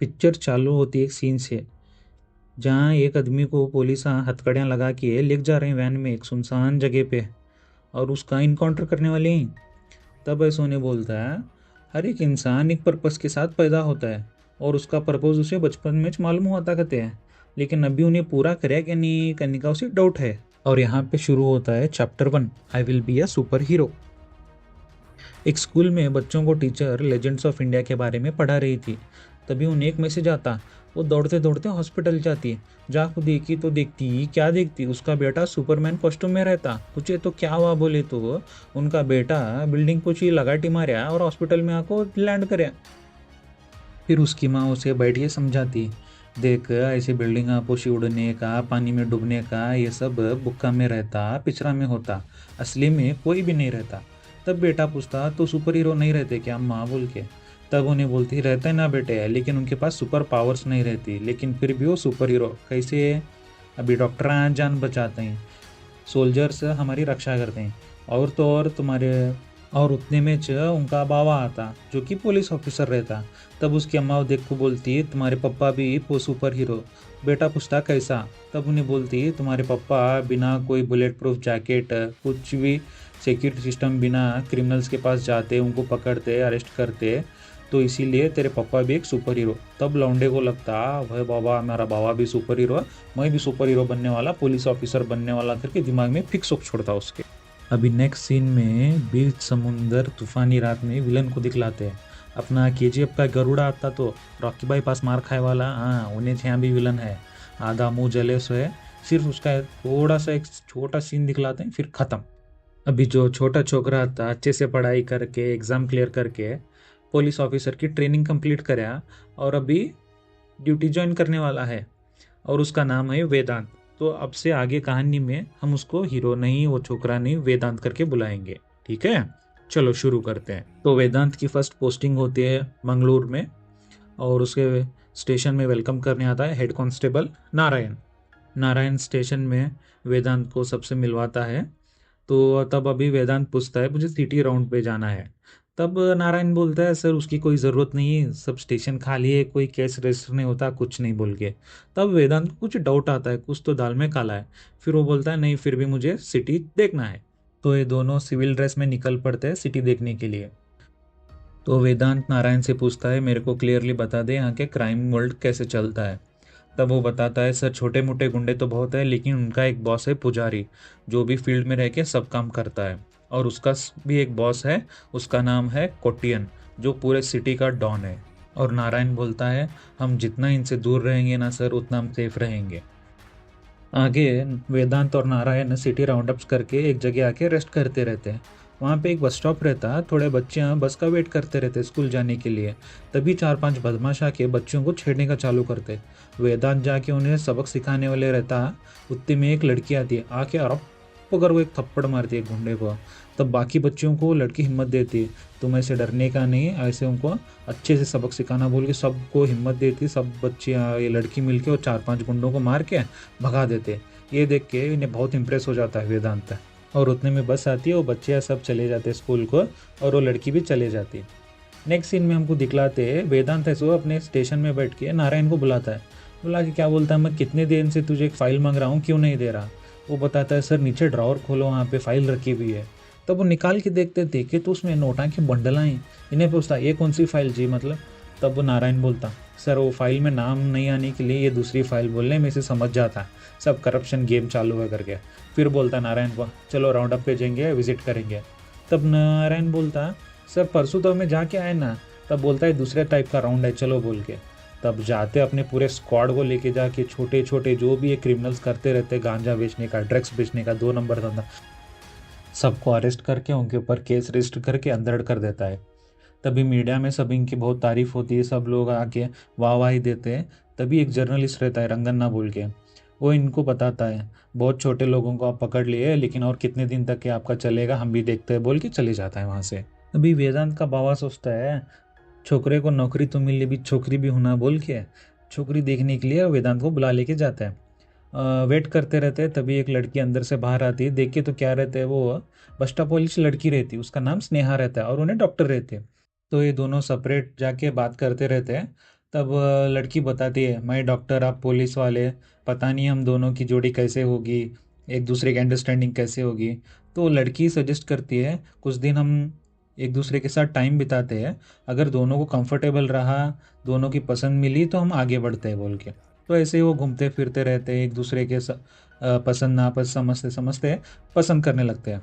Picture चालू होती है एक सीन से जहाँ एक आदमी को पुलिस हथकड़ियाँ लगा के लेके जा रहे हैं वैन में एक सुनसान जगह पे और उसका इनकाउंटर करने वाले हैं। तब ऐसो ने बोलता है, हर एक इंसान एक पर्पस के साथ पैदा होता है और उसका पर्पस उसे बचपन में मालूम होता कहते हैं, लेकिन अभी उन्हें पूरा करे कि नहीं करने का उसे डाउट है। और यहाँ पे शुरू होता है chapter 1, I will be a super hero. एक स्कूल में बच्चों को टीचर लेजेंड्स ऑफ इंडिया के बारे में पढ़ा रही थी। तभी उन्हें एक मैसेज आता। वो दौड़ते दौड़ते हॉस्पिटल जाती। जाकर देखी तो देखती क्या देखती, उसका बेटा सुपरमैन कॉस्ट्यूम में रहता। पूछे तो क्या हुआ, बोले तो उनका बेटा बिल्डिंग पूछी लगाटी मारा और हॉस्पिटल में आको लैंड करया। फिर उसकी माँ उसे बैठिए समझाती, देख ऐसी बिल्डिंग पोशी उड़ने का, पानी में डूबने का, ये सब बुक्का में रहता, पिछड़ा में होता, असली में कोई भी नहीं रहता। तब बेटा पूछता तो सुपर हीरो नहीं रहते क्या अम्मा, बोल के। तब उन्हें बोलती, रहते ना बेटे, लेकिन उनके पास सुपर पावर्स नहीं रहती, लेकिन फिर भी वो सुपर हीरो कैसे। अभी डॉक्टर जान बचाते हैं, सोल्जर्स हमारी रक्षा करते हैं, और तो और तुम्हारे। और उतने में उनका बाबा आता जो कि पुलिस ऑफिसर रहता। तब उसकी अम्मा देख को बोलती, तुम्हारे पापा भी वो सुपर हीरो। बेटा पूछता कैसा। तब उन्हें बोलती, तुम्हारे पापा बिना कोई बुलेट प्रूफ जैकेट, कुछ भी सिक्योरिटी सिस्टम बिना क्रिमिनल्स के पास जाते, उनको पकड़ते, अरेस्ट करते, तो इसीलिए तेरे पापा भी एक सुपर हीरो। तब लौंडे को लगता, भाई बाबा मेरा बाबा भी सुपर हीरो है, मैं भी सुपर हीरो बनने वाला, पुलिस ऑफिसर बनने वाला करके दिमाग में फिक्स हो छोड़ता उसके। अभी नेक्स्ट सीन में बीच समुंदर तूफानी रात में विलन को दिखलाते हैं। अपना केजीएफ का गरुड़ा आता तो रॉकी भाई पास मार खाए वाला, हाँ उन्हें यहाँ भी विलन है। आधा मुंह जले सो है, सिर्फ उसका थोड़ा सा एक छोटा सीन दिखलाते हैं, फिर खत्म। अभी जो छोटा छोकरा था अच्छे से पढ़ाई करके एग्ज़ाम क्लियर करके पुलिस ऑफिसर की ट्रेनिंग कंप्लीट कराया और अभी ड्यूटी ज्वाइन करने वाला है, और उसका नाम है वेदांत। तो अब से आगे कहानी में हम उसको हीरो नहीं, वो छोकरा नहीं, वेदांत करके बुलाएंगे, ठीक है। चलो शुरू करते हैं। तो वेदांत की फर्स्ट पोस्टिंग होती है मंगलूर में, और उसके स्टेशन में वेलकम करने आता है head constable Narayan. Narayan station में वेदांत को सबसे मिलवाता है। तो तब अभी वेदांत पूछता है, मुझे सिटी राउंड पे जाना है। तब नारायण बोलता है, सर उसकी कोई ज़रूरत नहीं है, सब स्टेशन खाली है, कोई केस रजिस्टर नहीं होता, कुछ नहीं, बोल के। तब वेदांत को कुछ डाउट आता है, कुछ तो दाल में काला है। फिर वो बोलता है, नहीं फिर भी मुझे सिटी देखना है। तो ये दोनों सिविल ड्रेस में निकल पड़ते हैं सिटी देखने के लिए। तो वेदांत नारायण से पूछता है, मेरे को क्लियरली बता दे यहाँ के क्राइम वर्ल्ड कैसे चलता है। तब वो बताता है, सर छोटे मोटे गुंडे तो बहुत है, लेकिन उनका एक बॉस है पुजारी, जो भी फील्ड में रह के सब काम करता है। और उसका भी एक बॉस है, उसका नाम है कोटियन, जो पूरे सिटी का डॉन है। और नारायण बोलता है, हम जितना इनसे दूर रहेंगे ना सर, उतना हम सेफ रहेंगे। आगे वेदांत और नारायण सिटी राउंडअप्स करके एक जगह आके रेस्ट करते रहते हैं। वहाँ पे एक बस स्टॉप रहता, थोड़े बच्चे बस का वेट करते रहते स्कूल जाने के लिए। तभी 4-5 बदमाश आके बच्चों को छेड़ने का चालू करते। वेदांत जाके उन्हें सबक सिखाने वाले रहता। उतने में एक लड़की आती है, आके और अगर वो एक थप्पड़ मारती है गुंडे को। तब बाकी बच्चों को लड़की हिम्मत देती है, तुम ऐसे डरने का नहीं, ऐसे उनको अच्छे से सबक सिखाना बोल के सबको हिम्मत देती। सब बच्चे ये लड़की मिलके और 4-5 गुंडों को मार के भगा देते। ये देख के इन्हें बहुत इंप्रेस हो जाता है वेदांत। और उतने में बस आती है, वो बच्चे सब चले जाते हैं स्कूल को, और वो लड़की भी चले जाती है। नेक्स्ट सीन में हमको दिखलाते हैं, वेदांत है सो अपने स्टेशन में बैठ के नारायण को बुलाता है। बुला के क्या बोलता है, मैं कितने दिन से तुझे एक फ़ाइल मांग रहा हूँ, क्यों नहीं दे रहा। वो बताता है, सर नीचे ड्रॉवर खोलो, वहाँ पे फाइल रखी हुई है। तब वो निकाल के देखे तो उसमें नोटा के बंडल आए। इन्हें पूछता, ये कौन सी फाइल जी, मतलब। तब वो नारायण बोलता, सर वो फाइल में नाम नहीं आने के लिए ये दूसरी फाइल बोलने में से समझ जाता, सब करप्शन गेम चालू है करके। फिर बोलता नारायण को, चलो राउंड अप पे जाएंगे, विजिट करेंगे। तब नारायण बोलता, सर परसों तो हमें जाके आए ना। तब बोलता है, दूसरे टाइप का राउंड है, चलो, बोल के। तब जाते अपने पूरे स्क्वाड को लेके जाके छोटे छोटे जो भी ये क्रिमिनल्स करते रहते, गांजा बेचने का, ड्रग्स बेचने का 2 नंबर धंधा, सबको अरेस्ट करके उनके ऊपर केस रजिस्टर करके अंदर कर देता है। तभी मीडिया में सब इनकी बहुत तारीफ होती है, सब लोग आके वाहवाही देते हैं। तभी एक जर्नलिस्ट रहता है रंगन्ना बोल के, वो इनको बताता है, बहुत छोटे लोगों को आप पकड़ लिए, लेकिन और कितने दिन तक ये आपका चलेगा हम भी देखते हैं, बोल के चले जाता है वहाँ से। अभी वेदांत का बाबा सोचता है, छोकरे को नौकरी तो मिले भी छोकरी भी होना, बोल के छोकरी देखने के लिए वेदांत को बुला लेके जाता है। वेट करते रहते हैं। तभी एक लड़की अंदर से बाहर आती है, देख के तो क्या रहते हैं, वो बस स्टॉप वाली लड़की रहती है, उसका नाम स्नेहा रहता है और उन्हें डॉक्टर रहते हैं। तो ये दोनों सेपरेट जाके बात करते रहते हैं। तब लड़की बताती है, मैं डॉक्टर, आप पुलिस वाले, पता नहीं हम दोनों की जोड़ी कैसे होगी, एक दूसरे की अंडरस्टैंडिंग कैसे होगी। तो लड़की सजेस्ट करती है कुछ दिन हम एक दूसरे के साथ टाइम बिताते हैं, अगर दोनों को कंफर्टेबल रहा, दोनों की पसंद मिली तो हम आगे बढ़ते हैं बोल के। तो ऐसे ही वो घूमते फिरते रहते हैं, एक दूसरे के पसंद नापसंद समझते समझते पसंद करने लगते हैं।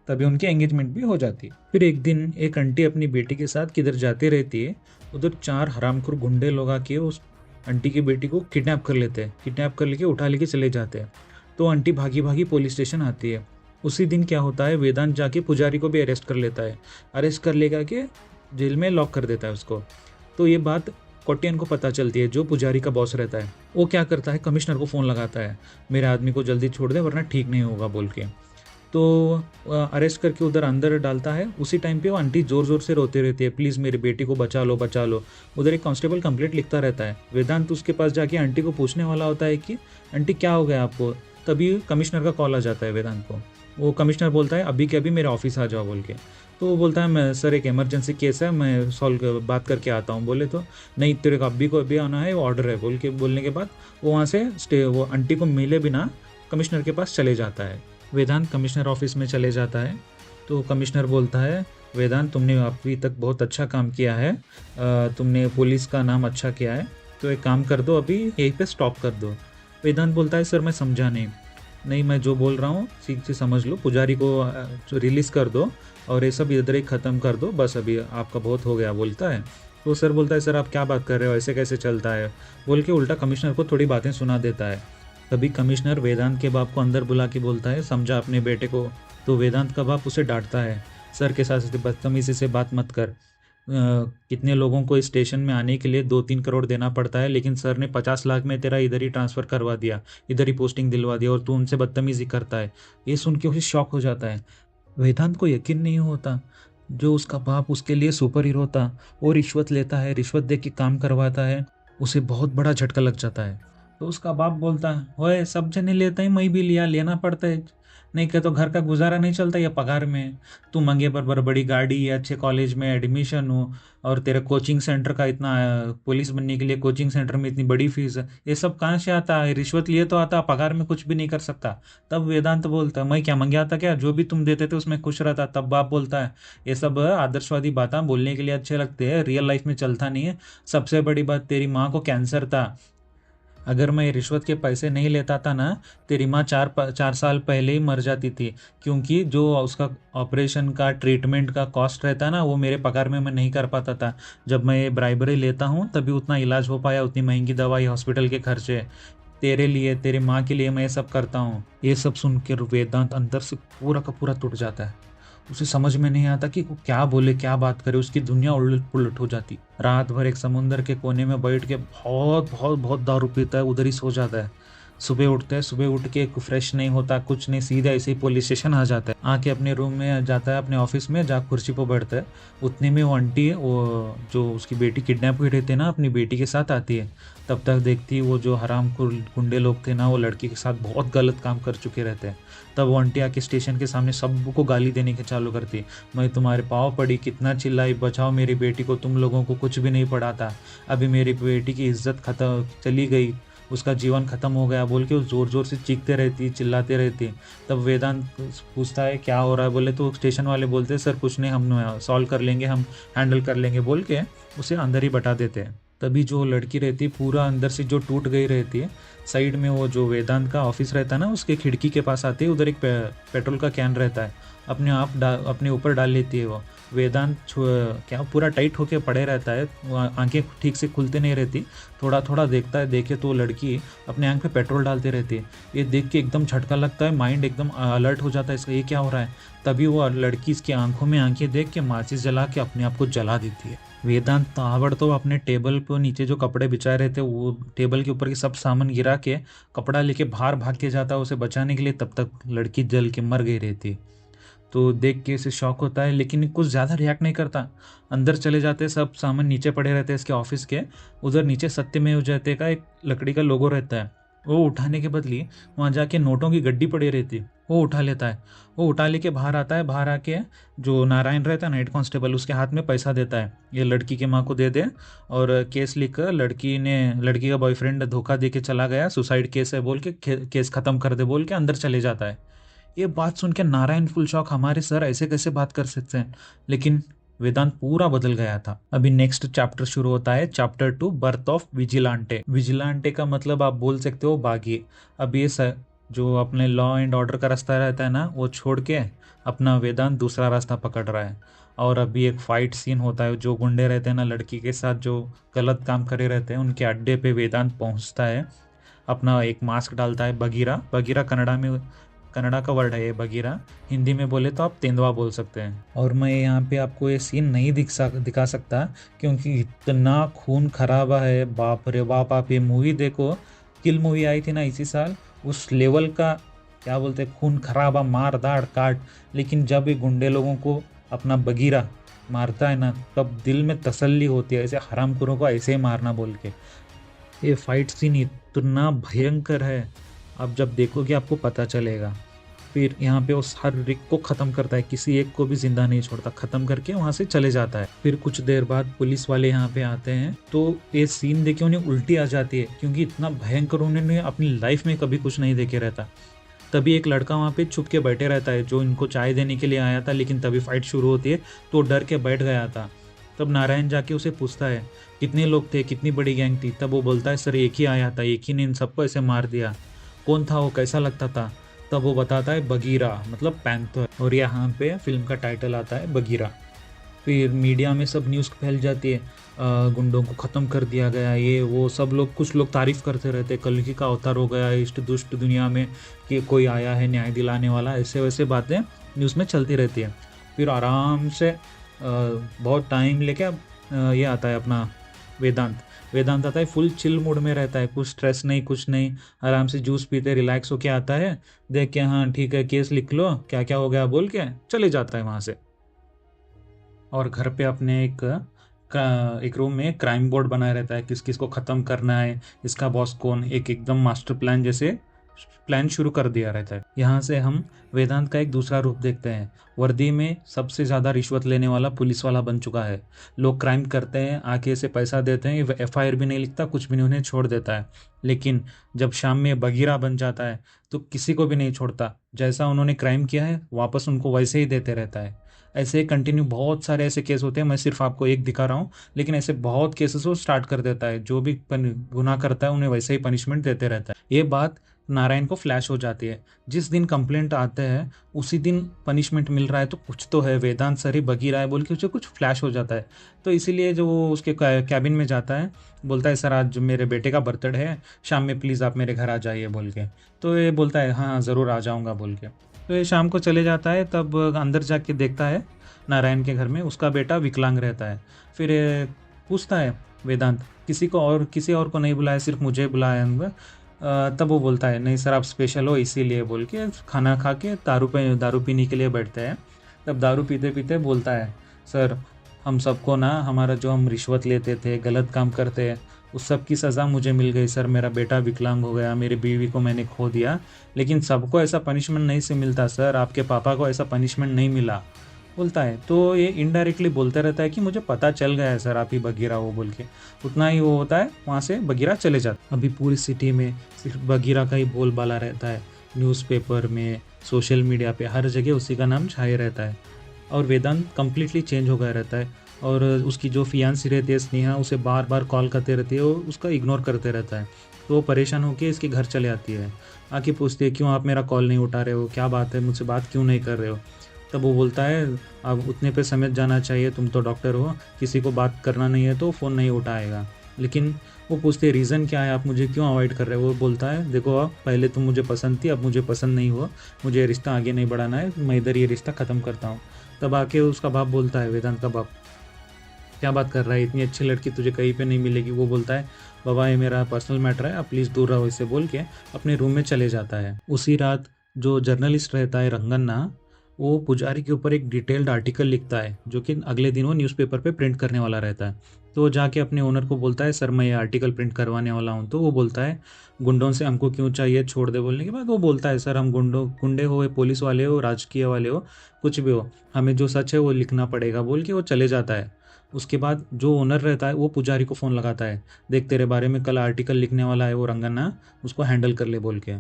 तभी उनकी एंगेजमेंट भी हो जाती है। फिर एक दिन एक आंटी अपनी बेटी के साथ किधर जाती रहती है, उधर 4 हरामखोर गुंडे लोग आके उस आंटी की बेटी को किडनैप कर लेते हैं, किडनैप कर लेके उठा लेके चले जाते हैं। तो आंटी भागी भागी पुलिस स्टेशन आती है। उसी दिन क्या होता है, वेदांत जाके पुजारी को भी अरेस्ट कर लेता है, अरेस्ट कर लेगा के जेल में लॉक कर देता है उसको। तो ये बात कोटियन को पता चलती है, जो पुजारी का बॉस रहता है। वो क्या करता है, कमिश्नर को फ़ोन लगाता है, मेरे आदमी को जल्दी छोड़ दे वरना ठीक नहीं होगा बोल के। तो अरेस्ट करके उधर अंदर डालता है। उसी टाइम पे वो आंटी ज़ोर ज़ोर से रोती रहती है, प्लीज़ मेरी बेटी को बचा लो बचा लो। उधर एक कांस्टेबल कंप्लेंट लिखता रहता है। वेदांत उसके पास जाके आंटी को पूछने वाला होता है कि आंटी क्या हो गया आपको। तभी कमिश्नर का कॉल आ जाता है वेदांत को। वो कमिश्नर बोलता है अभी के अभी मेरे ऑफिस आ जाओ बोल के। तो वो बोलता है मैं सर एक इमरजेंसी केस है, मैं सॉल्व बात करके आता हूँ। बोले तो नहीं तेरे को अभी आना है, वो ऑर्डर है बोल के बोलने के बाद वो वहाँ से वो आंटी को मिले बिना कमिश्नर के पास चले जाता है। वेदांत कमिश्नर ऑफिस में चले जाता है। तो कमिश्नर बोलता है, वेदांत तुमने अभी तक बहुत अच्छा काम किया है, तुमने पुलिस का नाम अच्छा किया है, तो एक काम कर दो, अभी यहीं पे स्टॉप कर दो। वेदांत बोलता है सर मैं समझा नहीं, नहीं मैं जो बोल रहा हूँ ठीक से समझ लो, पुजारी को रिलीज़ कर दो और ये सब इधर ही ख़त्म कर दो, बस अभी आपका बहुत हो गया बोलता है। तो सर बोलता है सर आप क्या बात कर रहे हो, ऐसे कैसे चलता है बोल के उल्टा कमिश्नर को थोड़ी बातें सुना देता है। तभी कमिश्नर वेदांत के बाप को अंदर बुला के बोलता है, समझा अपने बेटे को। तो वेदांत का बाप उसे डांटता है, सर के साथ बदतमीजी से बात मत कर। कितने लोगों को इस स्टेशन में आने के लिए 2-3 करोड़ देना पड़ता है, लेकिन सर ने 50 लाख में तेरा इधर ही ट्रांसफ़र करवा दिया, इधर ही पोस्टिंग दिलवा दिया और तू उनसे बदतमीजी करता है। ये सुन के उसे शॉक हो जाता है। वेदांत को यकीन नहीं होता, जो उसका बाप उसके लिए सुपर हीरो था वो रिश्वत लेता है, रिश्वत दे के काम करवाता है। उसे बहुत बड़ा झटका लग जाता है। तो उसका बाप बोलता है, ओए सब जने लेते हैं, मैं भी लिया, लेना पड़ता है, नहीं क्या तो घर का गुजारा नहीं चलता या पगार में। तू मंगे पर बड़ी गाड़ी, अच्छे कॉलेज में एडमिशन हो, और तेरे कोचिंग सेंटर का इतना पुलिस बनने के लिए कोचिंग सेंटर में इतनी बड़ी फीस है, ये सब कहाँ से आता है, रिश्वत लिए तो आता, पगार में कुछ भी नहीं कर सकता। तब वेदांत बोलता है, मैं क्या मंगे आता क्या, जो भी तुम देते थे उसमें खुश रहता। तब बाप बोलता है, ये सब आदर्शवादी बातें बोलने के लिए अच्छे लगते हैं, रियल लाइफ में चलता नहीं है। सबसे बड़ी बात, तेरी माँ को कैंसर था, अगर मैं रिश्वत के पैसे नहीं लेता था ना, तेरी माँ 4 साल पहले ही मर जाती थी, क्योंकि जो उसका ऑपरेशन का ट्रीटमेंट का कॉस्ट रहता है ना, वो मेरे पगार में मैं नहीं कर पाता था। जब मैं ये ब्राइबरी लेता हूँ तभी उतना इलाज हो पाया, उतनी महंगी दवाई, हॉस्पिटल के खर्चे, तेरे लिए तेरी माँ के लिए मैं ये सब करता हूँ। ये सब सुनकर वेदांत अंदर से पूरा का पूरा टूट जाता है। उसे समझ में नहीं आता कि वो क्या बोले क्या बात करे, उसकी दुनिया उलट पुलट हो जाती। रात भर एक समुंदर के कोने में बैठ के बहुत बहुत बहुत दारू पीता है, उधर ही सो जाता है। सुबह उठता है, सुबह उठ के फ्रेश नहीं होता कुछ नहीं, सीधा ऐसे ही पुलिस स्टेशन आ जाता है। आके अपने रूम में जाता है, अपने ऑफिस में जा कुर्सी पर बैठता है। उतने में वो आंटी, वो जो उसकी बेटी किडनैप हुई रहती है ना, अपनी बेटी के साथ आती है। तब तक देखती है वो जो हरामखोर गुंडे लोग थे ना, वो लड़की के साथ बहुत गलत काम कर चुके रहते हैं। तब वो आंटी आके स्टेशन के सामने सबको गाली देने के चालू करती, मैं तुम्हारे पाँव पड़ी, कितना चिल्लाई, बचाओ मेरी बेटी को, तुम लोगों को कुछ भी नहीं पड़ा था, अभी मेरी बेटी की इज्जत खत्म चली गई, उसका जीवन खत्म हो गया बोल के वो ज़ोर ज़ोर से चीखते रहती, चिल्लाते रहती। तब वेदांत पूछता है क्या हो रहा है, बोले तो स्टेशन वाले बोलते हैं सर कुछ नहीं, हम सॉल्व कर लेंगे, हम हैंडल कर लेंगे बोल के उसे अंदर ही बता देते हैं। तभी जो लड़की रहती है पूरा अंदर से जो टूट गई रहती है, साइड में वो जो वेदांत का ऑफिस रहता है ना, उसके खिड़की के पास आती है, उधर एक पेट्रोल का कैन रहता है, अपने आप अपने ऊपर डाल लेती है वो। वेदांत क्या पूरा टाइट होके पड़े रहता है, आंखें ठीक से खुलते नहीं रहती, थोड़ा थोड़ा देखता है, देखे तो लड़की अपने आंख पे पेट्रोल डालती रहती है। ये देख के एकदम झटका लगता है, माइंड एकदम अलर्ट हो जाता है, इसका ये क्या हो रहा है। तभी वो लड़की इसकी आंखों में आंखें देख के माचिस जला के अपने आप को जला देती है। वेदांत ताबड़तोड़ अपने टेबल पर नीचे जो कपड़े बिछाए रहते वो टेबल के ऊपर के सब सामान गिरा के कपड़ा लेके बाहर भाग के जाता है उसे बचाने के लिए। तब तक लड़की जल के मर गई रहती। तो देख के इसे शॉक होता है, लेकिन कुछ ज़्यादा रिएक्ट नहीं करता। अंदर चले जाते, सब सामान नीचे पड़े रहते हैं इसके ऑफिस के। उधर नीचे सत्यमेव जयते का एक लकड़ी का लोगो रहता है, वो उठाने के बदले वहाँ जाके नोटों की गड्डी पड़ी रहती, वो उठा लेता है। वो उठा लेके बाहर आता है। बाहर आके जो नारायण रहता है ना, हेड कांस्टेबल, उसके हाथ में पैसा देता है, ये लड़की के माँ को दे दे, और केस लिखकर लड़की का बॉयफ्रेंड धोखा दे के चला गया, सुसाइड केस है बोल के केस खत्म कर दे बोल के अंदर चले जाता है। ये बात सुन के नारायण फुल शॉक, हमारे सर ऐसे कैसे बात कर सकते हैं। लेकिन वेदांत पूरा बदल गया था। अभी नेक्स्ट चैप्टर शुरू होता है, चैप्टर 2, बर्थ ऑफ विजिलांटे। विजिलांटे का मतलब आप बोल सकते हो बागी। अब ये जो अपने लॉ एंड ऑर्डर का रास्ता रहता है ना, वो छोड़ के अपना वेदांत दूसरा रास्ता पकड़ रहा है। और अभी एक फाइट सीन होता है, जो गुंडे रहते हैं ना लड़की के साथ जो गलत काम करे रहते हैं, उनके अड्डे पे वेदांत पहुंचता है। अपना एक मास्क डालता है, बगीरा। बगीरा कन्नड़ा का वर्ड है ये बगीरा। हिंदी में बोले तो आप तेंदुआ बोल सकते हैं। और मैं यहाँ पे आपको ये सीन नहीं दिखा सकता, क्योंकि इतना खून खराबा है, बाप रे बाप। आप ये मूवी देखो, किल मूवी आई थी ना इसी साल, उस लेवल का क्या बोलते हैं, खून खराबा, मार दाड़ काट। लेकिन जब ये गुंडे लोगों को अपना बगीरा मारता है ना, तब दिल में तसल्ली होती है, ऐसे हरामखोरों को ऐसे ही मारना बोल के। ये फाइट सीन इतना भयंकर है, अब जब देखोगे आपको पता चलेगा। फिर यहाँ पे उस हर रिक को ख़त्म करता है, किसी एक को भी जिंदा नहीं छोड़ता, ख़त्म करके वहाँ से चले जाता है। फिर कुछ देर बाद पुलिस वाले यहाँ पे आते हैं, तो ये सीन देखे उन्हें उल्टी आ जाती है, क्योंकि इतना भयंकर उन्होंने अपनी लाइफ में कभी कुछ नहीं देखे रहता। तभी एक लड़का वहाँ पे छुप के बैठे रहता है, जो इनको चाय देने के लिए आया था, लेकिन तभी फाइट शुरू होती है तो डर के बैठ गया था। तब नारायण जाके उसे पूछता है कितने लोग थे, कितनी बड़ी गैंग थी। तब वो बोलता है सर एक ही आया था, एक ही ने इन सबको ऐसे मार दिया। कौन था वो, कैसा लगता था? तब वो बताता है बगीरा, मतलब पैंथर। और यहाँ पे फिल्म का टाइटल आता है बगीरा। फिर मीडिया में सब न्यूज़ फैल जाती है, गुंडों को ख़त्म कर दिया गया, ये वो सब लोग, कुछ लोग तारीफ़ करते रहते हैं, कलकी का अवतार हो गया इष्ट दुष्ट दुनिया में, कि कोई आया है न्याय दिलाने वाला, ऐसे वैसे बातें न्यूज़ में चलती रहती है। फिर आराम से बहुत टाइम लेके ये आता है अपना वेदांत आता है, फुल चिल मूड में रहता है, कुछ स्ट्रेस नहीं, कुछ नहीं, आराम से जूस पीते रिलैक्स होके आता है, देख के हाँ ठीक है केस लिख लो, क्या क्या हो गया बोल के चले जाता है वहाँ से। और घर पे अपने एक रूम में क्राइम बोर्ड बनाया रहता है, किस किस को ख़त्म करना है, इसका बॉस कौन, एक एकदम मास्टर प्लान जैसे प्लान शुरू कर दिया रहता है। यहाँ से हम वेदांत का एक दूसरा रूप देखते हैं। वर्दी में सबसे ज़्यादा रिश्वत लेने वाला पुलिस वाला बन चुका है। लोग क्राइम करते हैं, आके से पैसा देते हैं, एफआईआर भी नहीं लिखता, कुछ भी नहीं, उन्हें छोड़ देता है। लेकिन जब शाम में बगीरा बन जाता है तो किसी को भी नहीं छोड़ता, जैसा उन्होंने क्राइम किया है वापस उनको वैसे ही देते रहता है। ऐसे कंटिन्यू बहुत सारे ऐसे केस होते हैं, मैं सिर्फ आपको एक दिखा रहा हूँ, लेकिन ऐसे बहुत केसेस वो स्टार्ट कर देता है। जो भी गुनाह करता है उन्हें वैसे ही पनिशमेंट देते रहता है। ये बात नारायण को फ्लैश हो जाती है। जिस दिन कंप्लेंट आते हैं उसी दिन पनिशमेंट मिल रहा है, तो कुछ तो है, वेदांत सर ही बगी रहा है बोल के उसे कुछ फ्लैश हो जाता है। तो इसीलिए जो वो उसके कैबिन में जाता है, बोलता है सर आज मेरे बेटे का बर्थडे है, शाम में प्लीज़ आप मेरे घर आ जाइए बोल के। तो ये बोलता है हाँ ज़रूर आ जाऊँगा बोल के। तो ये शाम को चले जाता है। तब अंदर जाके देखता है नारायण के घर में उसका बेटा विकलांग रहता है। फिर पूछता है वेदांत किसी और को नहीं बुलाया, सिर्फ मुझे बुलाया है। तब वो बोलता है नहीं सर आप स्पेशल हो इसीलिए बोल के खाना खा के दारू पीने के लिए बैठते हैं। तब दारू पीते पीते बोलता है सर हम सबको ना, हमारा जो हम रिश्वत लेते थे, गलत काम करते, उस सब की सज़ा मुझे मिल गई सर। मेरा बेटा विकलांग हो गया, मेरी बीवी को मैंने खो दिया, लेकिन सबको ऐसा पनिशमेंट नहीं से मिलता सर, आपके पापा को ऐसा पनिशमेंट नहीं मिला बोलता है। तो ये इनडायरेक्टली बोलता रहता है कि मुझे पता चल गया है सर आप ही बगीरा हो बोल के। उतना ही वो होता है, वहाँ से बगीरा चले जाता। अभी पूरी सिटी में सिर्फ बगीरा का ही बोलबाला रहता है, न्यूज़पेपर में, सोशल मीडिया पे, हर जगह उसी का नाम छाए रहता है। और वेदांत कम्प्लीटली चेंज हो गया रहता है। और उसकी जो फियांसी रहती है स्नेहा, उसे बार बार कॉल करते रहती है, वो उसका इग्नोर करते रहता है। तो वो परेशान होकर इसके घर चले आती है, आके पूछती है क्यों आप मेरा कॉल नहीं उठा रहे हो, क्या बात है, मुझसे बात क्यों नहीं कर रहे हो। तब वो बोलता है अब उतने पे समझ जाना चाहिए, तुम तो डॉक्टर हो, किसी को बात करना नहीं है तो फ़ोन नहीं उठाएगा। लेकिन वो पूछते रीज़न क्या है, आप मुझे क्यों अवॉइड कर रहे हो। वो बोलता है देखो आप पहले तुम मुझे पसंद थी, अब मुझे पसंद नहीं हो, मुझे रिश्ता आगे नहीं बढ़ाना है, मैं इधर ये रिश्ता ख़त्म करता हूँ। तब आके उसका बाप बोलता है, वेदांत का बाप, क्या बात कर रहा है, इतनी अच्छी लड़की तुझे कहीं पे नहीं मिलेगी। वो बोलता है बाबा ये मेरा पर्सनल मैटर है, आप प्लीज़ दूर रहो, इसे बोल के अपने रूम में चले जाता है। उसी रात जो जर्नलिस्ट रहता है रंगन्ना, वो पुजारी के ऊपर एक डिटेल्ड आर्टिकल लिखता है जो कि अगले दिन वो न्यूज़पेपर पे प्रिंट करने वाला रहता है। तो वो जाके अपने ओनर को बोलता है, सर मैं ये आर्टिकल प्रिंट करवाने वाला हूँ। तो वो बोलता है, गुंडों से हमको क्यों चाहिए, छोड़ दे। बोलने के बाद वो बोलता है, सर हम गुंडे हो, पुलिस वाले हो, राजकीय वाले हो, कुछ भी हो, हमें जो सच है वो लिखना पड़ेगा, बोल के वो चले जाता है। उसके बाद जो ओनर रहता है वो पुजारी को फ़ोन लगाता है, देख तेरे बारे में कल आर्टिकल लिखने वाला है वो रंगन्ना, उसको हैंडल कर ले बोल के।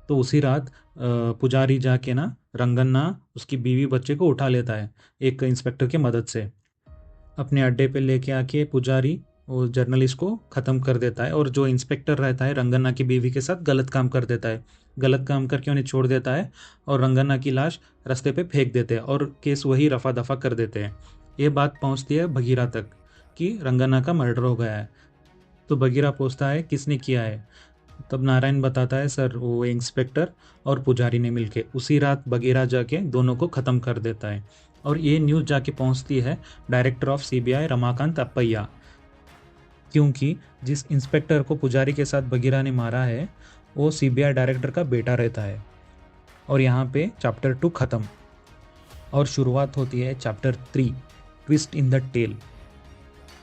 तो उसी रात पुजारी जाके ना रंगन्ना उसकी बीवी बच्चे को उठा लेता है एक इंस्पेक्टर की मदद से। अपने अड्डे पे लेके आके पुजारी वो जर्नलिस्ट को ख़त्म कर देता है, और जो इंस्पेक्टर रहता है रंगन्ना की बीवी के साथ गलत काम कर देता है, गलत काम करके उन्हें छोड़ देता है और रंगन्ना की लाश रास्ते पे फेंक देते हैं और केस वही रफा दफा कर देते हैं। ये बात पहुंचती है बगीरा तक कि रंगन्ना का मर्डर हो गया है। तो बगीरा पूछता है किसने किया है। तब नारायण बताता है, सर वो इंस्पेक्टर और पुजारी ने मिलके उसी रात बगीरा जाके दोनों को ख़त्म कर देता है। और ये न्यूज़ जाके पहुंचती है डायरेक्टर ऑफ सीबीआई रमाकांत अप्पैया, क्योंकि जिस इंस्पेक्टर को पुजारी के साथ बगीरा ने मारा है वो सीबीआई डायरेक्टर का बेटा रहता है। और यहाँ पे चैप्टर 2 ख़त्म और शुरुआत होती है chapter 3, twist in the tale.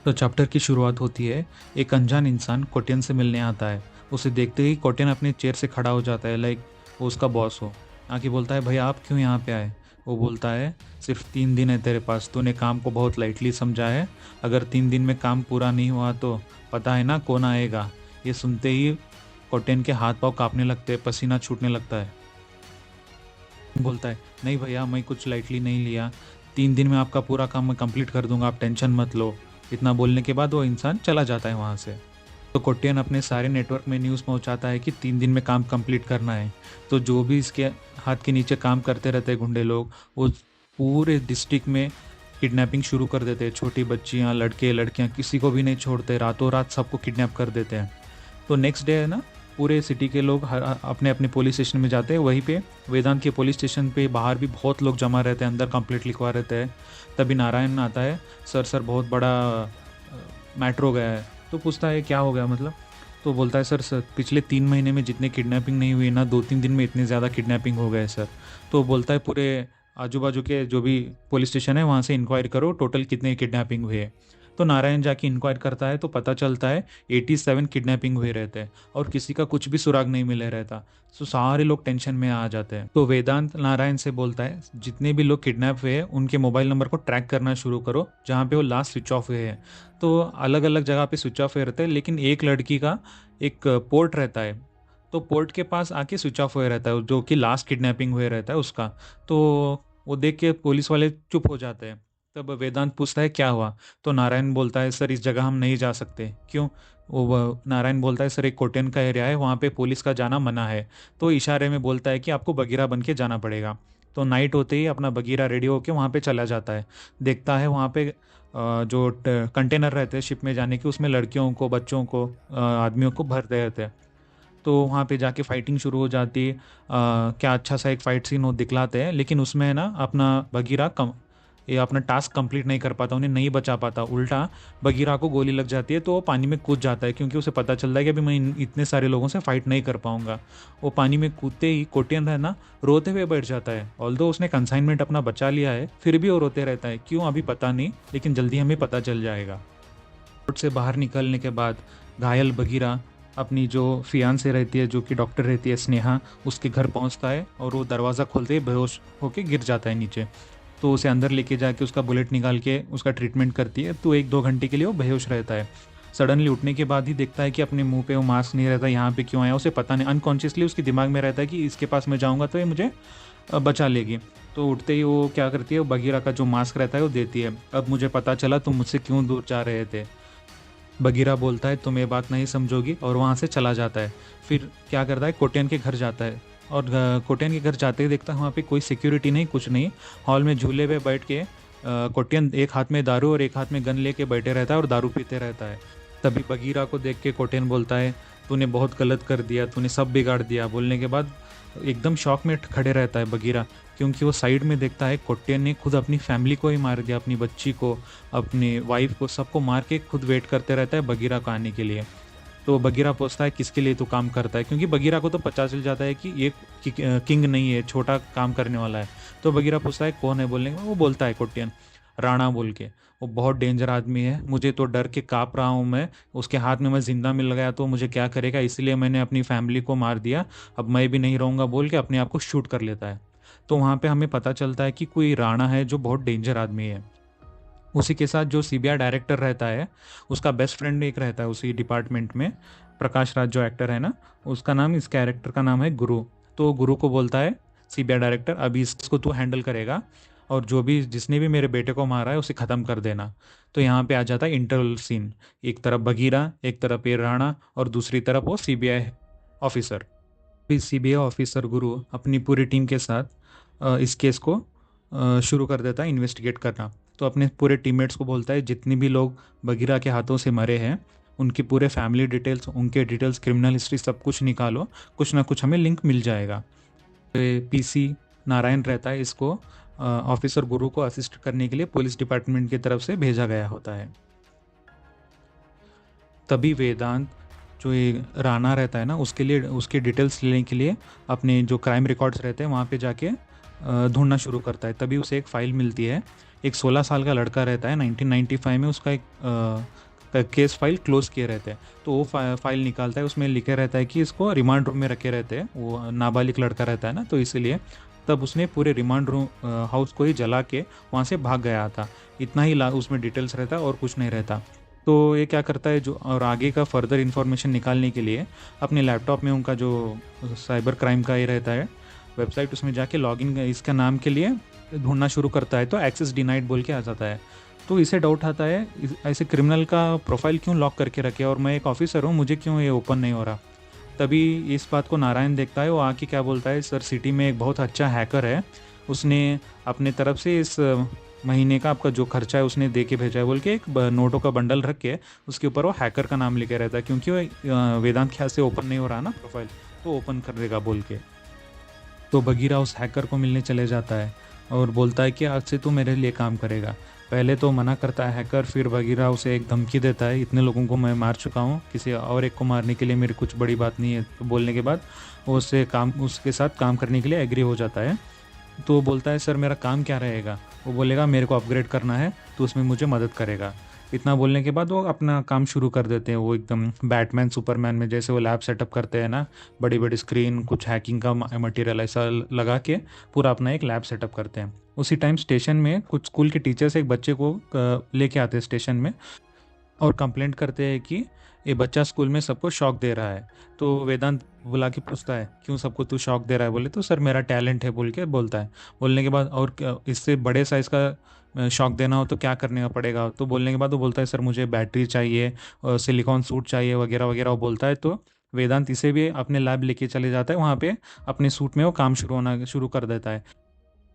तो चैप्टर की शुरुआत होती है, एक अनजान इंसान कोटियन से मिलने आता है। उसे देखते ही कोटियन अपने चेयर से खड़ा हो जाता है, लाइक वो उसका बॉस हो। आके बोलता है, भैया आप क्यों यहाँ पे आए। वो बोलता है, सिर्फ 3 दिन है तेरे पास, तूने काम को बहुत लाइटली समझा है, अगर 3 दिन में काम पूरा नहीं हुआ तो पता है ना कौन आएगा। ये सुनते ही कोटियन के हाथ पाँव काँपने लगते हैं, पसीना छूटने लगता है। बोलता है, नहीं भैया मैं कुछ लाइटली नहीं लिया, 3 दिन में आपका पूरा काम मैं कंप्लीट कर दूंगा, आप टेंशन मत लो। इतना बोलने के बाद वो इंसान चला जाता है वहाँ से। तो कोटियन अपने सारे नेटवर्क में न्यूज़ पहुँचाता है कि 3 दिन में काम कंप्लीट करना है। तो जो भी इसके हाथ के नीचे काम करते रहते हैं गुंडे लोग, वो पूरे डिस्ट्रिक्ट में किडनैपिंग शुरू कर देते हैं। छोटी बच्चियाँ, लड़के लड़कियाँ, किसी को भी नहीं छोड़ते, रातों रात सबको किडनैप कर देते हैं। तो नेक्स्ट डे है ना, पूरे सिटी के लोग अपने अपने पुलिस स्टेशन में जाते हैं। वहीं पे वेदांत के पुलिस स्टेशन पे बाहर भी बहुत लोग जमा रहते हैं, अंदर कंप्लेंट लिखवा रहते हैं। तभी नारायण आता है, सर बहुत बड़ा मैटर हो गया है। तो पूछता है क्या हो गया मतलब। तो बोलता है, सर पिछले 3 महीने में जितने किडनैपिंग नहीं हुई ना, 2-3 दिन में इतने ज़्यादा किडनैपिंग हो गए सर। तो बोलता है, पूरे आजू बाजू के जो भी पुलिस स्टेशन है वहाँ से इंक्वायरी करो, टोटल कितने किडनैपिंग हुए। तो नारायण जाके इंक्वायर करता है तो पता चलता है 87 किडनैपिंग हुए रहते हैं और किसी का कुछ भी सुराग नहीं मिले रहता। तो सारे लोग टेंशन में आ जाते हैं। तो वेदांत नारायण से बोलता है, जितने भी लोग किडनैप हुए हैं उनके मोबाइल नंबर को ट्रैक करना शुरू करो जहाँ पे वो लास्ट स्विच ऑफ हुए हैं। तो अलग अलग जगह पे स्विच ऑफ हुए रहते हैं, लेकिन एक लड़की का एक पोर्ट रहता है, तो पोर्ट के पास आके स्विच ऑफ हुए रहता है, जो कि लास्ट किडनैपिंग हुए रहता है उसका। तो वो देख के पुलिस वाले चुप हो जाते हैं। तब वेदांत पूछता है क्या हुआ। तो नारायण बोलता है, सर इस जगह हम नहीं जा सकते। क्यों। नारायण बोलता है, सर एक कोटियन का एरिया है, वहाँ पे पुलिस का जाना मना है। तो इशारे में बोलता है कि आपको बगीरा बन के जाना पड़ेगा। तो नाइट होते ही अपना बगीरा रेडी होके वहाँ पे चला जाता है। देखता है वहाँ पे जो कंटेनर रहते हैं शिप में जाने के, उसमें लड़कियों को, बच्चों को, आदमियों को भरते रहते हैं। तो वहाँ पे जाके फाइटिंग शुरू हो जाती है। क्या अच्छा सा एक फाइट सीन वो दिखलाते हैं, लेकिन उसमें है ना अपना बगीरा ये अपना टास्क कंप्लीट नहीं कर पाता, उन्हें नहीं बचा पाता। उल्टा बगीरा को गोली लग जाती है तो वो पानी में कूद जाता है, क्योंकि उसे पता चलता है कि अभी मैं इतने सारे लोगों से फाइट नहीं कर पाऊंगा। वो पानी में कूदते ही कोटियन है ना रोते हुए बैठ जाता है। ऑल्दो उसने कंसाइनमेंट अपना बचा लिया है, फिर भी वो रोते रहता है। क्यों अभी पता नहीं, लेकिन जल्दी हमें पता चल जाएगा। कोर्ट से बाहर निकलने के बाद घायल बगीरा अपनी जो फियांसे रहती है, जो कि डॉक्टर रहती है स्नेहा, उसके घर पहुंचता है और वो दरवाज़ा खोलते ही बेहोश होके गिर जाता है नीचे। तो उसे अंदर लेके जाके उसका बुलेट निकाल के उसका ट्रीटमेंट करती है। तो 1-2 घंटे के लिए वो बेहोश रहता है। सडनली उठने के बाद ही देखता है कि अपने मुंह पे वो मास्क नहीं रहता, यहाँ पे क्यों आया उसे पता नहीं। अनकॉन्शियसली उसके दिमाग में रहता है कि इसके पास मैं जाऊँगा तो ये मुझे बचा लेगी। तो उठते ही वो क्या करती है, वो बगीरा का जो मास्क रहता है वो देती है। अब मुझे पता चला तुम मुझसे क्यों दूर जा रहे थे। बगीरा बोलता है, तुम ये बात नहीं समझोगी, और वहाँ से चला जाता है। फिर क्या करता है, कोटियन के घर जाता है और कोटियन के घर जाते ही देखता है वहाँ पे कोई सिक्योरिटी नहीं, कुछ नहीं। हॉल में झूले पे बैठ के कोटियन एक हाथ में दारू और एक हाथ में गन लेके बैठे रहता है और दारू पीते रहता है। तभी बगीरा को देख के कोटियन बोलता है, तूने बहुत गलत कर दिया, तूने सब बिगाड़ दिया। बोलने के बाद एकदम शॉक में खड़े रहता है बगीरा, क्योंकि वो साइड में देखता है कोटियन ने खुद अपनी फैमिली को ही मार दिया, अपनी बच्ची को, अपनी वाइफ को, सबको मार के खुद वेट करते रहता है बगीरा को आने के लिए। तो बगीरा पूछता है किसके लिए तू काम करता है, क्योंकि बगीरा को तो पता चल जाता है कि ये किंग नहीं है, छोटा काम करने वाला है। तो बगीरा पूछता है कौन है, बोलने के बाद वो बोलता है कोटियन, राणा बोल के। वो बहुत डेंजर आदमी है, मुझे तो डर के काँप रहा हूँ मैं, उसके हाथ में मैं जिंदा मिल गया तो मुझे क्या करेगा, इसलिए मैंने अपनी फैमिली को मार दिया, अब मैं भी नहीं रहूँगा बोल के अपने आप को शूट कर लेता है। तो वहाँ पे हमें पता चलता है कि कोई राणा है जो बहुत डेंजर आदमी है। उसी के साथ जो सीबीआई डायरेक्टर रहता है, उसका बेस्ट फ्रेंड एक रहता है उसी डिपार्टमेंट में, प्रकाश राज जो एक्टर है ना, उसका नाम, इस कैरेक्टर का नाम है गुरु। तो गुरु को बोलता है सीबीआई डायरेक्टर, अभी इसको तू हैंडल करेगा, और जो भी जिसने भी मेरे बेटे को मारा है उसे ख़त्म कर देना। तो यहाँ पे आ जाता है इंटरवल सीन, एक तरफ बगीरा, एक तरफ ये राणा, और दूसरी तरफ वो सीबीआई ऑफिसर। फिर सीबीआई ऑफिसर गुरु अपनी पूरी टीम के साथ इस केस को शुरू कर देता है इन्वेस्टिगेट करना। तो अपने पूरे टीममेट्स को बोलता है जितने भी लोग बगीरा के हाथों से मरे हैं उनकी पूरे फैमिली डिटेल्स, उनके डिटेल्स, क्रिमिनल हिस्ट्री सब कुछ निकालो, कुछ ना कुछ हमें लिंक मिल जाएगा। पीसी नारायण रहता है, इसको ऑफिसर गुरु को असिस्ट करने के लिए पुलिस डिपार्टमेंट की तरफ से भेजा गया होता है। तभी वेदांत, जो ये राणा रहता है ना, उसके लिए उसके डिटेल्स लेने के लिए अपने जो क्राइम रिकॉर्ड्स रहते हैं वहाँ पे जाके ढूंढना शुरू करता है। तभी उसे एक फ़ाइल मिलती है, एक 16 साल का लड़का रहता है, 1995 में उसका एक केस फाइल क्लोज किए रहते हैं। तो वो फाइल निकालता है, उसमें लिखे रहता है कि इसको रिमांड रूम में रखे रहते हैं, वो नाबालिग लड़का रहता है ना, तो इसीलिए तब उसने पूरे रिमांड रूम हाउस को ही जला के वहाँ से भाग गया था। इतना ही उसमें डिटेल्स रहता है और कुछ नहीं रहता। तो ये क्या करता है, जो और आगे का फर्दर इन्फॉर्मेशन निकालने के लिए अपने लैपटॉप में उनका जो साइबर क्राइम का ये रहता है वेबसाइट, उसमें जाके लॉगिन इसका नाम के लिए ढूंढना शुरू करता है, तो एक्सेस डिनाइड बोल के आ जाता है। तो इसे डाउट आता है, ऐसे क्रिमिनल का प्रोफाइल क्यों लॉक करके रखे, और मैं एक ऑफिसर हूँ, मुझे क्यों ये ओपन नहीं हो रहा। तभी इस बात को नारायण देखता है, वो आके क्या बोलता है, सर सिटी में एक बहुत अच्छा हैकर है, उसने अपने तरफ से इस महीने का आपका जो खर्चा है उसने दे के भेजा है बोल के एक नोटों का बंडल रख के उसके ऊपर वो हैकर का नाम लिखे रहता है, क्योंकि वो वेदांत ख्याल से ओपन नहीं हो रहा ना प्रोफाइल, तो ओपन कर देगा बोल के। तो बगीरा उस हैकर को मिलने चले जाता है और बोलता है कि आज से तू मेरे लिए काम करेगा। पहले तो मना करता है हैकर, फिर बगीरा उसे एक धमकी देता है, इतने लोगों को मैं मार चुका हूँ, किसी और एक को मारने के लिए मेरी कुछ बड़ी बात नहीं है। तो बोलने के बाद वो उसके साथ काम करने के लिए एग्री हो जाता है। तो बोलता है सर मेरा काम क्या रहेगा, वो बोलेगा मेरे को अपग्रेड करना है तो उसमें मुझे मदद करेगा। इतना बोलने के बाद वो अपना काम शुरू कर देते हैं, वो एकदम बैटमैन सुपरमैन में जैसे वो लैब सेटअप करते हैं ना, बड़ी बड़ी स्क्रीन, कुछ हैकिंग का मटेरियल ऐसा लगा के पूरा अपना एक लैब सेटअप करते हैं। उसी टाइम स्टेशन में कुछ स्कूल के टीचर्स एक बच्चे को लेके आते हैं स्टेशन में और कंप्लेंट करते हैं कि ये बच्चा स्कूल में सबको शॉक दे रहा है। तो वेदांत बुला के पूछता है क्यों सबको तू शॉक दे रहा है, बोले तो सर मेरा टैलेंट है बोल के बोलता है। बोलने के बाद और इससे बड़े साइज़ का शॉक देना हो तो क्या करने का पड़ेगा, तो बोलने के बाद वो बोलता है सर मुझे बैटरी चाहिए और सिलिकॉन सूट चाहिए वगैरह वगैरह वो बोलता है। तो वेदांत इसे भी अपने लैब लेके चले जाता है, वहाँ पे अपने सूट में वो काम शुरू कर देता है।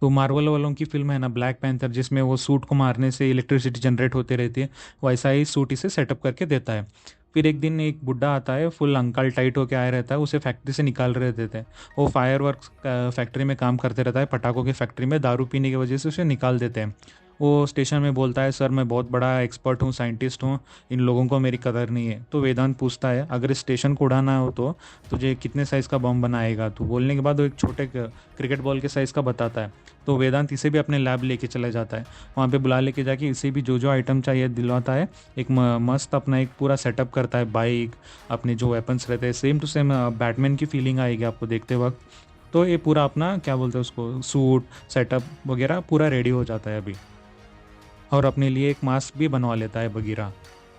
तो मार्वल वालों की फिल्म है ना ब्लैक पैंथर, जिसमें वो सूट को मारने से इलेक्ट्रिसिटी जनरेट होती रहती है, वैसा ही सूट इसे सेटअप करके देता है। फिर एक दिन एक बुड्ढा आता है, फुल अंकल टाइट होके आया रहता है, उसे फैक्ट्री से निकाल रहे देते हैं। वो फायर वर्क फैक्ट्री में काम करते रहता है, पटाखों की फैक्ट्री में, दारू पीने की वजह से उसे निकाल देते हैं। वो स्टेशन में बोलता है सर मैं बहुत बड़ा एक्सपर्ट हूँ, साइंटिस्ट हूँ, इन लोगों को मेरी कदर नहीं है। तो वेदांत पूछता है अगर इस स्टेशन को उड़ाना हो तो तुझे कितने साइज़ का बम बनाएगा, तो बोलने के बाद वो एक छोटे क्रिकेट बॉल के साइज़ का बताता है। तो वेदांत इसे भी अपने लैब लेके चला जाता है, वहाँ पे बुला लेके जाके इसे भी जो जो आइटम चाहिए दिलवाता है। एक मस्त अपना एक पूरा सेटअप करता है, बाइक, अपने जो वेपन्स रहते हैं सेम टू सेम बैटमैन की फीलिंग आएगी आपको देखते वक्त। तो ये पूरा अपना क्या बोलते हैं उसको, सूट सेटअप वगैरह पूरा रेडी हो जाता है अभी, और अपने लिए एक मास्क भी बनवा लेता है बगीरा।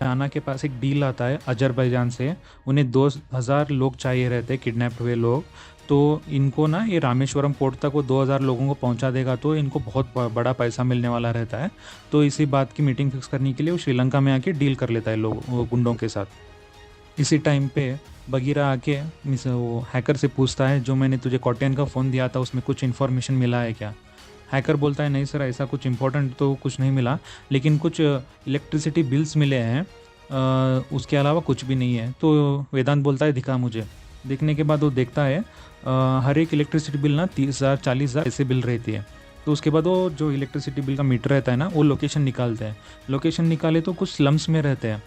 राना के पास एक डील आता है अजरबैजान से, उन्हें 2000 लोग चाहिए रहते हैं, किडनैप हुए लोग। तो इनको ना ये रामेश्वरम पोर्ट तक वो 2000 लोगों को पहुंचा देगा, तो इनको बहुत बड़ा पैसा मिलने वाला रहता है। तो इसी बात की मीटिंग फिक्स करने के लिए वो श्रीलंका में आके डील कर लेता है लोग गुंडों के साथ। इसी टाइम पे बगीरा आके वो हैकर से पूछता है जो मैंने तुझे कॉटेन का फ़ोन दिया था उसमें कुछ इन्फॉर्मेशन मिला है क्या। हैकर बोलता है नहीं सर ऐसा कुछ इंपॉर्टेंट तो कुछ नहीं मिला, लेकिन कुछ इलेक्ट्रिसिटी बिल्स मिले हैं, उसके अलावा कुछ भी नहीं है। तो वेदांत बोलता है दिखा मुझे। देखने के बाद वो देखता है हर एक इलेक्ट्रिसिटी बिल ना 30,000 40,000 ऐसे बिल रहती है। तो उसके बाद वो जो इलेक्ट्रिसिटी बिल का मीटर रहता है ना वो लोकेशन निकालते हैं, लोकेशन निकाले तो कुछ स्लम्स में रहते हैं।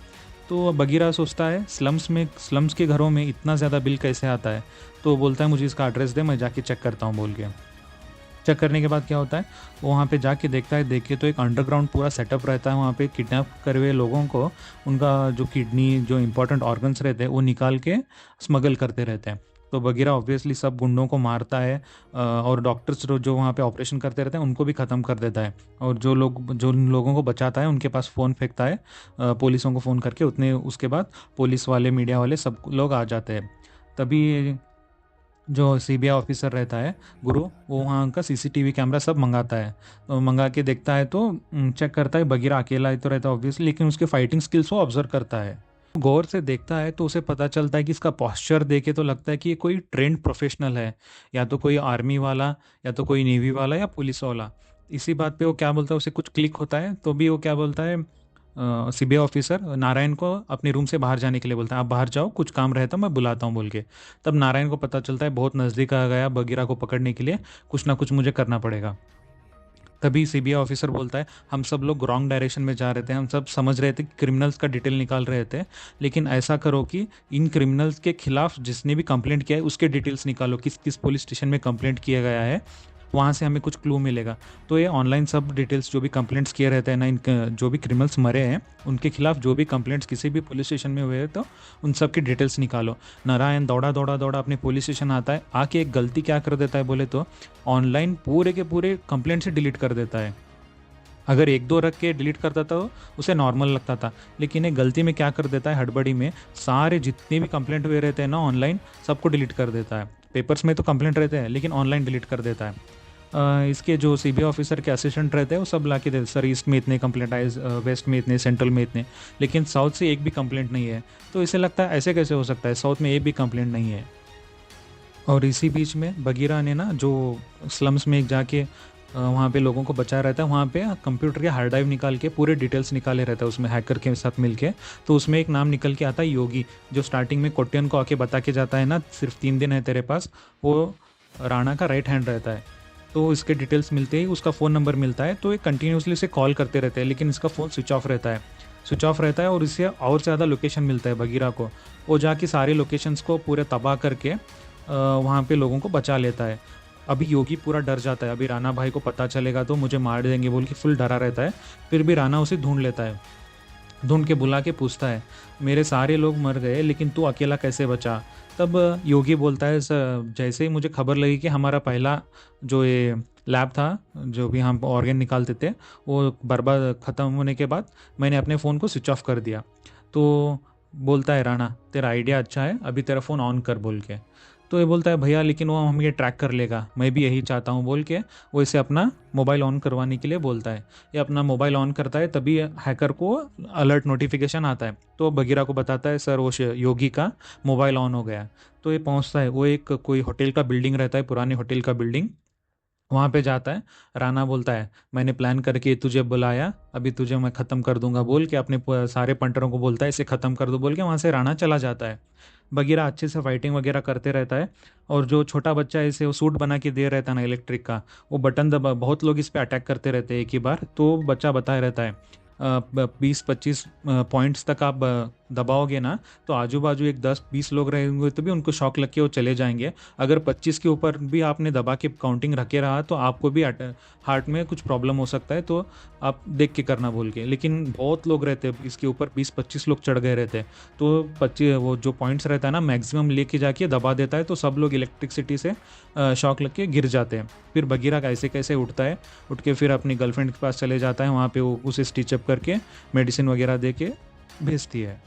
तो बगीरा सोचता है स्लम्स के घरों में इतना ज़्यादा बिल कैसे आता है। तो वो बोलता है मुझे इसका एड्रेस दे, मैं जाके चेक करता हूँ बोल के। चेक करने के बाद क्या होता है, वो वहाँ पे जाके देखता है, देख के तो एक अंडरग्राउंड पूरा सेटअप रहता है। वहाँ पे किडनैप करे हुए लोगों को उनका जो किडनी, जो इंपॉर्टेंट ऑर्गन्स रहते हैं वो निकाल के स्मगल करते रहते हैं। तो बगीरा ऑब्वियसली सब गुंडों को मारता है और डॉक्टर्स जो वहाँ पे ऑपरेशन करते रहते हैं उनको भी ख़त्म कर देता है। और जो लोगों को बचाता है उनके पास फ़ोन फेंकता है, पुलिसों को फ़ोन करके। उसके बाद पुलिस वाले, मीडिया वाले सब लोग आ जाते हैं। तभी जो सीबीआई ऑफिसर रहता है गुरु, वो वहाँ का सीसीटीवी कैमरा सब मंगाता है। तो मंगा के देखता है तो चेक करता है, बगीरा अकेला ही तो रहता है ऑब्वियसली, लेकिन उसके फाइटिंग स्किल्स वो ऑब्जर्व करता है। गौर से देखता है तो उसे पता चलता है कि इसका पॉस्चर देखे तो लगता है कि ये कोई ट्रेंड प्रोफेशनल है, या तो कोई आर्मी वाला, या तो कोई नेवी वाला, या पुलिस वाला। इसी बात पे वो क्या बोलता है, उसे कुछ क्लिक होता है। तो भी वो क्या बोलता है, सीबीआई ऑफिसर नारायण को अपने रूम से बाहर जाने के लिए बोलता है, आप बाहर जाओ, कुछ काम रहता मैं बुलाता हूँ बोल के। तब नारायण को पता चलता है बहुत नज़दीक आ गया बगीरा को पकड़ने के लिए, कुछ ना कुछ मुझे करना पड़ेगा। तभी सीबीआई ऑफिसर बोलता है, हम सब लोग रॉन्ग डायरेक्शन में जा रहे थे, हम सब समझ रहे थे कि क्रिमिनल्स का डिटेल निकाल रहे थे, लेकिन ऐसा करो कि इन क्रिमिनल्स के खिलाफ जिसने भी कंप्लेंट किया है उसके डिटेल्स निकालो, किस किस पुलिस स्टेशन में कंप्लेंट किया गया है, वहाँ से हमें कुछ क्लू मिलेगा। तो ये ऑनलाइन सब डिटेल्स जो भी कंप्लेंट्स किए रहते हैं ना, इन जो भी क्रिमिनल्स मरे हैं उनके खिलाफ जो भी कंप्लेंट्स किसी भी पुलिस स्टेशन में हुए हैं, तो उन सब की डिटेल्स निकालो। नारायण दौड़ा दौड़ा दौड़ा अपने पुलिस स्टेशन आता है। आके एक गलती क्या कर देता है बोले तो, ऑनलाइन पूरे के पूरे कंप्लेंट से डिलीट कर देता है। अगर एक दो रख के डिलीट करता तो उसे नॉर्मल लगता था, लेकिन एक गलती में क्या कर देता है, हड़बड़ी में सारे जितने भी कंप्लेंट हुए रहते हैं ना ऑनलाइन, सबको डिलीट कर देता है। पेपर्स में तो कंप्लेंट रहते हैं लेकिन ऑनलाइन डिलीट कर देता है। इसके जो सीबीआई ऑफिसर के असिस्टेंट रहते हैं वो सब ला के देते, सर ईस्ट में इतने कंप्लेंट आए, वेस्ट में इतने, सेंट्रल में इतने, लेकिन साउथ से एक भी कंप्लेंट नहीं है। तो इसे लगता है ऐसे कैसे हो सकता है, साउथ में एक भी कंप्लेंट नहीं है। और इसी बीच में बगीरा ने ना जो स्लम्स में जाके वहाँ पे लोगों को बचाया रहता है, वहाँ पे कंप्यूटर के हार्ड ड्राइव निकाल के पूरे डिटेल्स निकाले रहता है उसमें हैकर के साथ मिलके। तो उसमें एक नाम निकल के आता है योगी, जो स्टार्टिंग में कोट्यन को आके बता के जाता है ना सिर्फ 3 दिन है तेरे पास, वो राणा का राइट हैंड रहता है। तो इसके डिटेल्स मिलते ही उसका फ़ोन नंबर मिलता है, तो ये कंटिन्यूसली इसे कॉल करते रहते हैं, लेकिन इसका फ़ोन स्विच ऑफ रहता है और इससे और ज़्यादा लोकेशन मिलता है बगीरा को। वो जाके सारे लोकेशंस को पूरे तबाह करके वहाँ पे लोगों को बचा लेता है। अभी योगी पूरा डर जाता है, अभी राणा भाई को पता चलेगा तो मुझे मार देंगे बोल के फुल डरा रहता है। फिर भी राणा उसे ढूंढ लेता है, ढूंढ के बुला के पूछता है, मेरे सारे लोग मर गए लेकिन तू अकेला कैसे बचा। तब योगी बोलता है, सर जैसे ही मुझे खबर लगी कि हमारा पहला जो ये लैब था, जो भी हम ऑर्गन निकालते थे, वो बर्बाद ख़त्म होने के बाद मैंने अपने फ़ोन को स्विच ऑफ कर दिया। तो बोलता है राणा, तेरा आइडिया अच्छा है, अभी तेरा फ़ोन ऑन कर बोल के। तो ये बोलता है, भैया लेकिन वो हमें ये ट्रैक कर लेगा, मैं भी यही चाहता हूँ बोल के वो इसे अपना मोबाइल ऑन करवाने के लिए बोलता है। ये अपना मोबाइल ऑन करता है, तभी हैकर को अलर्ट नोटिफिकेशन आता है। तो बगीरा को बताता है, सर वो योगी का मोबाइल ऑन हो गया। तो ये पहुँचता है, वो एक कोई होटल का बिल्डिंग रहता है, पुराने होटल का बिल्डिंग, वहाँ पे जाता है। राणा बोलता है, मैंने प्लान करके तुझे बुलाया, अभी तुझे मैं ख़त्म कर दूंगा बोल के अपने सारे पंटरों को बोलता है इसे ख़त्म कर दो बोल के। वहाँ से राणा चला जाता है। बगीरा अच्छे से फाइटिंग वगैरह करते रहता है। और जो छोटा बच्चा है इसे वो सूट बना के दे रहता है ना इलेक्ट्रिक का, वो बटन दबा, बहुत लोग इस पे अटैक करते रहते हैं एक ही बार, तो बच्चा बताया रहता है 20-25 पॉइंट्स तक आप दबाओगे ना तो आजू बाजू एक 10-20 लोग रहेंगे तो भी उनको शॉक लग के वो चले जाएंगे। अगर 25 के ऊपर भी आपने दबा के काउंटिंग रखे रहा तो आपको भी हार्ट में कुछ प्रॉब्लम हो सकता है, तो आप देख के करना बोल के। लेकिन बहुत लोग रहते, इसके ऊपर 20-25 लोग चढ़ गए रहते, तो 25 वो जो पॉइंट्स रहता है ना मैक्सिमम लेके जाके दबा देता है, तो सब लोग इलेक्ट्रिसिटी से शॉक लग के गिर जाते हैं। फिर बगीरा कैसे कैसे उठता है, उठ के फिर अपनी गर्लफ्रेंड के पास चले जाता है, वहाँ पे वो उसे स्टिचअप करके मेडिसिन वगैरह दे के भेजती है।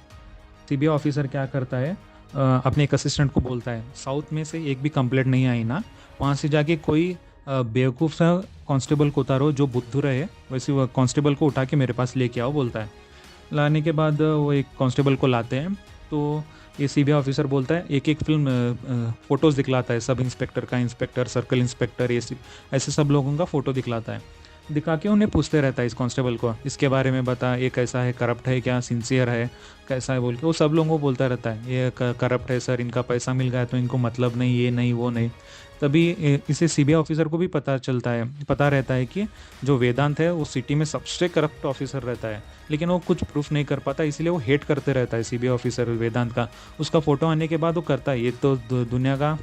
सीबीआई ऑफिसर क्या करता है, अपने एक असिस्टेंट को बोलता है, साउथ में से एक भी कंप्लेंट नहीं आई ना, वहाँ से जाके कोई बेवकूफ़ सा कांस्टेबल को उतारो जो बुद्धू रहे, वैसे वो कांस्टेबल को उठा के मेरे पास लेके आओ बोलता है। लाने के बाद वो एक कांस्टेबल को लाते हैं, तो ये सीबीआई ऑफिसर बोलता है, एक एक फिल्म फ़ोटोज़ दिखलाता है, सब इंस्पेक्टर का, इंस्पेक्टर, सर्कल इंस्पेक्टर, ये ऐसे सब लोगों का फ़ोटो दिखलाता है। दिखा के उन्हें पूछते रहता है इस कांस्टेबल को, इसके बारे में बता, ये कैसा है, करप्ट है क्या, सिंसियर है, कैसा है बोल के वो सब लोगों को बोलता रहता है। ये करप्ट है सर, इनका पैसा मिल गया तो इनको मतलब नहीं, ये नहीं वो नहीं। तभी इसे सीबीआई ऑफिसर को भी पता रहता है कि जो वेदांत है वो सिटी में सबसे करप्ट ऑफिसर रहता है, लेकिन वो कुछ प्रूफ नहीं कर पाता, इसलिए वो हेट करते रहता है सीबीआई ऑफिसर वेदांत का। उसका फ़ोटो आने के बाद वो करता है, ये तो दुनिया का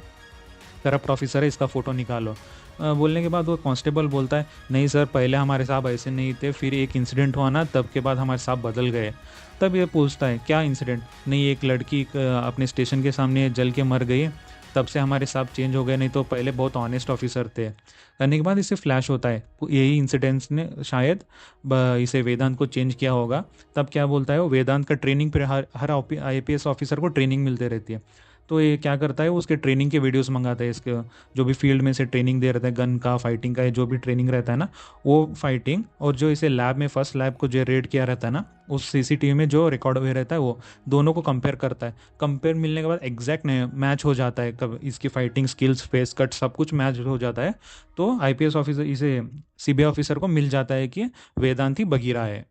करप्ट ऑफिसर है, इसका फ़ोटो निकालो। बोलने के बाद वो कांस्टेबल बोलता है, नहीं सर, पहले हमारे साहब ऐसे नहीं थे, फिर एक इंसिडेंट हुआ ना, तब के बाद हमारे साहब बदल गए। तब ये पूछता है, क्या इंसिडेंट? नहीं, एक लड़की अपने स्टेशन के सामने जल के मर गई, तब से हमारे साहब चेंज हो गए, नहीं तो पहले बहुत ऑनेस्ट ऑफिसर थे। करने के बाद इसे फ्लैश होता है, यही इंसिडेंट्स ने शायद इसे वेदांत को चेंज किया होगा। तब क्या बोलता है वो, वेदांत का ट्रेनिंग पर हर आईपीएस ऑफिसर को ट्रेनिंग मिलते रहती है। तो ये क्या करता है, वो उसके ट्रेनिंग के वीडियोस मंगाता है, इसके जो भी फील्ड में से ट्रेनिंग दे रहता है, गन का, फाइटिंग का, जो भी ट्रेनिंग रहता है ना, वो फाइटिंग, और जो इसे लैब में फर्स्ट लैब को जो रेड किया रहता है ना, उस सीसीटीवी में जो रिकॉर्ड हुए रहता है, वो दोनों को कंपेयर करता है। कंपेयर मिलने के बाद एग्जैक्ट मैच हो जाता है, कब इसकी फाइटिंग स्किल्स, फेस कट, सब कुछ मैच हो जाता है। तो आईपीएस ऑफिसर, इसे सीबीआई ऑफिसर को मिल जाता है कि वेदांती बगीरा है।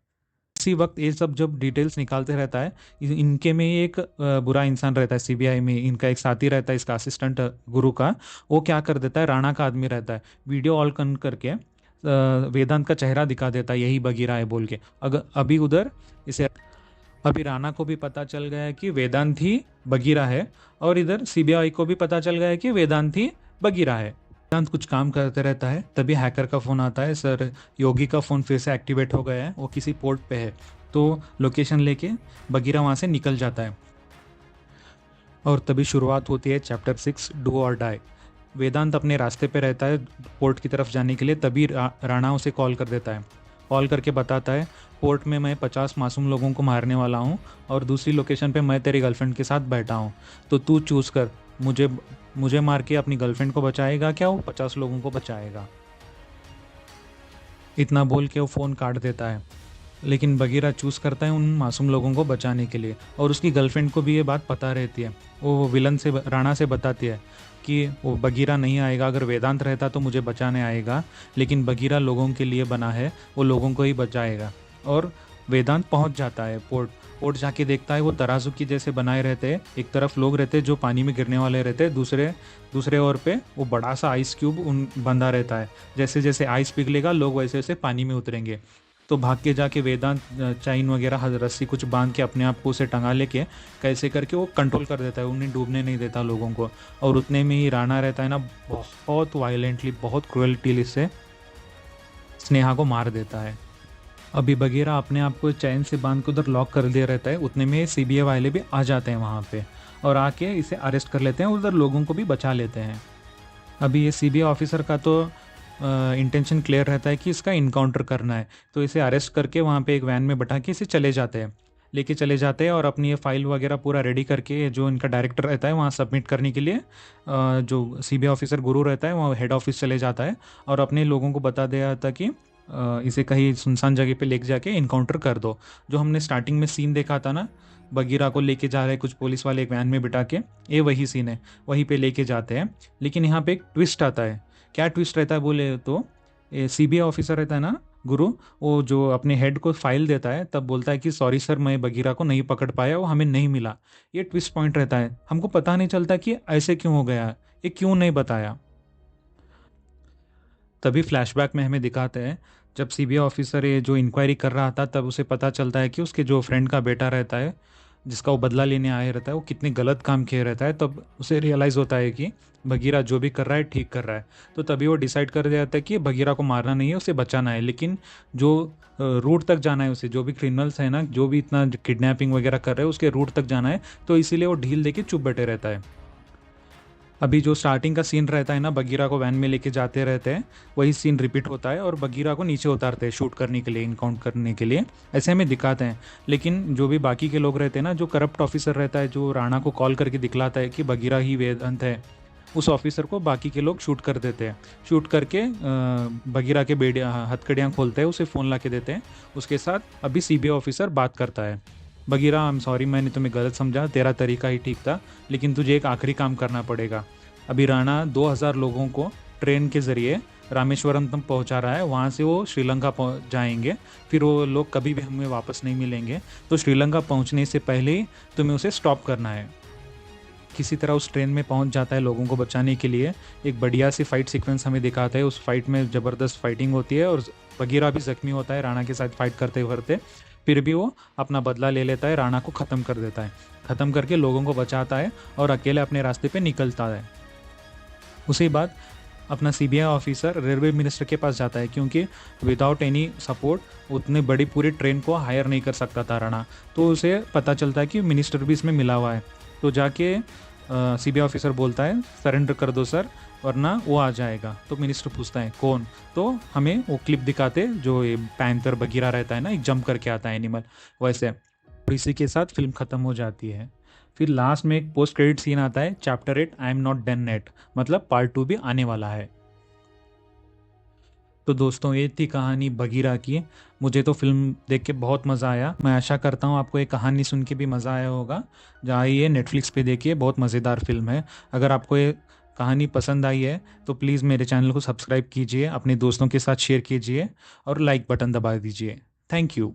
इसी वक्त ये सब जब डिटेल्स निकालते रहता है, इनके में एक बुरा इंसान रहता है सीबीआई में, इनका एक साथी रहता है, इसका असिस्टेंट गुरु का। वो क्या कर देता है, राणा का आदमी रहता है, वीडियो ऑल करके वेदांत का चेहरा दिखा देता है, यही बगीरा है बोल के। अगर अभी उधर इसे अभी राणा को भी पता चल गया है कि वेदांत ही बगीरा है, और इधर सीबीआई को भी पता चल गया है कि वेदांत ही बगीरा है। वेदांत कुछ काम करते रहता है, तभी हैकर का फ़ोन आता है, सर योगी का फ़ोन फिर से एक्टिवेट हो गया है, वो किसी पोर्ट पे है। तो लोकेशन लेके बगीरा वहाँ से निकल जाता है, और तभी शुरुआत होती है चैप्टर 6, डू और डाई। वेदांत अपने रास्ते पे रहता है पोर्ट की तरफ जाने के लिए, तभी राणा उसे कॉल कर देता है। कॉल करके बताता है, पोर्ट में मैं 50 मासूम लोगों को मारने वाला हूँ, और दूसरी लोकेशन पे मैं तेरी गर्लफ्रेंड के साथ बैठा हूँ, तो तू चूज़ कर, मुझे मार के अपनी गर्लफ्रेंड को बचाएगा क्या, वो 50 लोगों को बचाएगा। इतना बोल के वो फ़ोन काट देता है, लेकिन बगीरा चूज़ करता है उन मासूम लोगों को बचाने के लिए, और उसकी गर्लफ्रेंड को भी ये बात पता रहती है। वो विलन से, राणा से बताती है कि वो बगीरा नहीं आएगा, अगर वेदांत रहता तो मुझे बचाने आएगा, लेकिन बगीरा लोगों के लिए बना है, वो लोगों को ही बचाएगा। और वेदांत पहुंच जाता है पोर्ट जाके देखता है, वो तराजू की जैसे बनाए रहते हैं, एक तरफ लोग रहते हैं जो पानी में गिरने वाले रहते हैं, दूसरे ओर पे वो बड़ा सा आइस क्यूब बंधा रहता है, जैसे जैसे आइस पिघलेगा लोग वैसे वैसे पानी में उतरेंगे। तो भाग के जाके वेदांत चैन वगैरह रस्सी कुछ बांध के अपने आप को उसे टंगा लेके कैसे करके वो कंट्रोल कर देता है, उन्हें डूबने नहीं देता लोगों को। और उतने में ही राणा रहता है ना, बहुत वायलेंटली, बहुत क्रूअल्टी से स्नेहा को मार देता है। अभी बगीरा अपने आप को चैन से बांध के उधर लॉक कर दिया रहता है, उतने में सीबीआई वाले भी आ जाते हैं वहाँ पे, और आके इसे अरेस्ट कर लेते हैं, उधर लोगों को भी बचा लेते हैं। अभी ये सीबीआई ऑफिसर का तो इंटेंशन क्लियर रहता है कि इसका इनकाउंटर करना है, तो इसे अरेस्ट करके वहाँ पे एक वैन में बैठा के इसे लेके चले जाते हैं, और अपनी ये फाइल वगैरह पूरा रेडी करके जो इनका डायरेक्टर रहता है वहाँ सबमिट करने के लिए जो सीबीआई ऑफिसर गुरु रहता है वहाँ हेड ऑफिस चले जाता है, और अपने लोगों को बता दिया था कि इसे कहीं सुनसान जगह पे लेके जाके इनकाउंटर कर दो। जो हमने स्टार्टिंग में सीन देखा था ना, बगीरा को लेके जा रहे कुछ पुलिस वाले एक वैन में बिठा के, ये वही सीन है, वहीं पे लेके जाते हैं। लेकिन यहाँ पे एक ट्विस्ट आता है। क्या ट्विस्ट रहता है बोले तो, सीबीआई ऑफिसर रहता है ना गुरु, वो जो अपने हेड को फाइल देता है तब बोलता है कि सॉरी सर, मैं बगीरा को नहीं पकड़ पाया, वो हमें नहीं मिला। ये ट्विस्ट पॉइंट रहता है, हमको पता नहीं चलता कि ऐसे क्यों हो गया, ये क्यों नहीं बताया। तभी फ्लैशबैक में हमें दिखाते हैं, जब सीबीआई ऑफिसर ये जो इंक्वायरी कर रहा था तब उसे पता चलता है कि उसके जो फ्रेंड का बेटा रहता है, जिसका वो बदला लेने आया रहता है, वो कितने गलत काम किए रहता है। तब उसे रियलाइज़ होता है कि बगीरा जो भी कर रहा है ठीक कर रहा है। तो तभी वो डिसाइड कर देता है कि बगीरा को मारना नहीं है, उसे बचाना है, लेकिन जो रूट तक जाना है उसे, जो भी क्रिमिनल्स है ना, जो भी इतना किडनैपिंग वगैरह कर रहे हैं, उसके रूट तक जाना है, तो इसीलिए वो ढील दे के चुप बैठे रहता है। अभी जो स्टार्टिंग का सीन रहता है ना, बगीरा को वैन में लेके जाते रहते हैं, वही सीन रिपीट होता है, और बगीरा को नीचे उतारते हैं शूट करने के लिए, इनकाउंट करने के लिए, ऐसे हमें दिखाते हैं। लेकिन जो भी बाकी के लोग रहते हैं ना, जो करप्ट ऑफिसर रहता है, जो राणा को कॉल करके दिखलाता है कि बगीरा ही वेदांत है, उस ऑफिसर को बाकी के लोग शूट कर देते हैं। शूट करके बगीरा के हथकड़ियाँ खोलते हैं, उसे फ़ोन ला के देते हैं। उसके साथ अभी सीबीआई ऑफिसर बात करता है, बगीरा आई एम सॉरी, मैंने तुम्हें गलत समझा, तेरा तरीका ही ठीक था, लेकिन तुझे एक आखिरी काम करना पड़ेगा। अभी राणा 2000 लोगों को ट्रेन के ज़रिए रामेश्वरम तक पहुंचा रहा है, वहाँ से वो श्रीलंका जाएंगे, फिर वो लोग कभी भी हमें वापस नहीं मिलेंगे। तो श्रीलंका पहुंचने से पहले ही तुम्हें उसे स्टॉप करना है। किसी तरह उस ट्रेन में पहुंच जाता है लोगों को बचाने के लिए। एक बढ़िया सी फाइट सीक्वेंस हमें दिखाता है, उस फाइट में ज़बरदस्त फाइटिंग होती है और बगीरा भी जख्मी होता है राणा के साथ फाइट करते करते। फिर भी वो अपना बदला ले लेता है, राणा को ख़त्म कर देता है, ख़त्म करके लोगों को बचाता है और अकेले अपने रास्ते पे निकलता है। उसी बाद अपना सीबीआई ऑफिसर रेलवे मिनिस्टर के पास जाता है, क्योंकि विदाउट एनी सपोर्ट उतने बड़ी पूरी ट्रेन को हायर नहीं कर सकता था राणा। तो उसे पता चलता है कि मिनिस्टर भी इसमें मिला हुआ है। तो जाके सीबीआई ऑफिसर बोलता है सरेंडर कर दो सर, वरना वो आ जाएगा। तो मिनिस्टर पूछता है कौन, तो हमें वो क्लिप दिखाते जो ये पैंथर बगीरा रहता है ना, एक जंप करके आता है एनिमल वैसे। और इसी के साथ फिल्म ख़त्म हो जाती है। फिर लास्ट में एक पोस्ट क्रेडिट सीन आता है, chapter 8 I am not done net, मतलब पार्ट 2 भी आने वाला है। तो दोस्तों ये थी कहानी बगीरा की। मुझे तो फिल्म देख के बहुत मज़ा आया। मैं आशा करता हूँ आपको ये कहानी सुन के भी मज़ा आया होगा। जहाँ ये नेटफ्लिक्स पे देखिए, बहुत मज़ेदार फिल्म है। अगर आपको ये कहानी पसंद आई है तो प्लीज़ मेरे चैनल को सब्सक्राइब कीजिए, अपने दोस्तों के साथ शेयर कीजिए और लाइक बटन दबा दीजिए। Thank you.